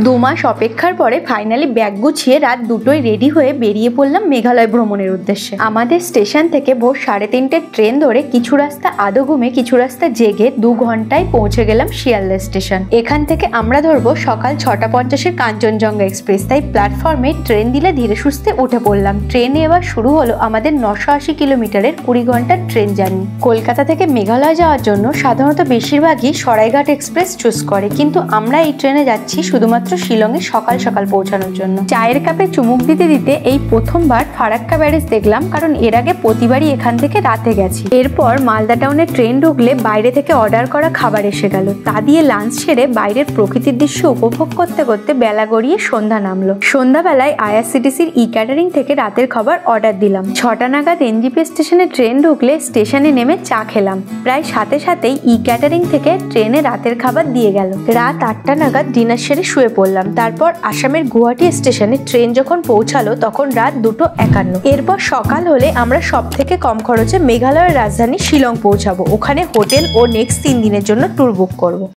2 মাস অপেক্ষার পরে finally bag গুছিয়ে রাত 2টোয় রেডি হয়ে বেরিয়ে পড়লাম মেঘালয় ভ্রমণের উদ্দেশ্যে। আমাদের স্টেশন থেকে ভোর 3:30 ট্রেন ধরে কিছু রাস্তা আদো ঘুমে কিছু রাস্তা জেগে 2 ঘন্টায় পৌঁছে গেলাম শিয়ালদা স্টেশন। এখান থেকে আমরা ধরবো সকাল 6:50 কাঞ্চনজঙ্ঘা এক্সপ্রেস, তাই প্ল্যাটফর্মে ট্রেন দিলে ধীরে সুস্থে উঠে পড়লাম। ট্রেনে এবার শুরু হলো আমাদের 980 কিলোমিটারের 20 ঘন্টার ট্রেন জার্নি। কলকাতা থেকে মেঘালয় যাওয়ার জন্য সাধারণত বেশিরভাগই সরাইঘাট এক্সপ্রেস চুজ করে, কিন্তু আমরা এই ট্রেনে যাচ্ছি শুধুমাত্র শিলংয়ে সকাল সকাল পৌঁছানোর জন্য। চায়ের কাপে চুমুক দিতে দিতে এই প্রথমবার ফারাক্কা ব্যারেজ দেখলাম, কারণ এর আগে প্রতিবারই এখান থেকে রাতে গেছি। এরপর মালদা টাউনে ট্রেন ঢুকলে বাইরে থেকে অর্ডার করা খাবার এসে গেল। তা দিয়ে লাঞ্চ সেরে বাইরের প্রকৃতির দৃশ্য উপভোগ করতে করতে বেলা গড়িয়ে সন্ধ্যা নামলো। সন্ধ্যাবেলায় আইআরসিটিসির ক্যাটারিং থেকে রাতের খাবার অর্ডার দিলাম। 6টা নাগাদ এনজিপি স্টেশনে ট্রেন ঢুকলে স্টেশনে নেমে চা খেলাম। প্রায় সাথে সাথেই ক্যাটারিং থেকে ট্রেনে রাতের খাবার দিয়ে গেল। রাত 8টা নাগাদ ডিনার সেরে শুয়ে পড়লাম। তারপর আসামের গুয়াহাটি স্টেশনে ট্রেন যখন পৌঁছালো তখন রাত 2:51। এরপর সকাল হলে আমরা সব থেকে কম খরচে মেঘালয়ের রাজধানী শিলং পৌঁছাবো। ওখানে হোটেল ও নেক্সট 3 দিনের জন্য ট্যুর বুক করব।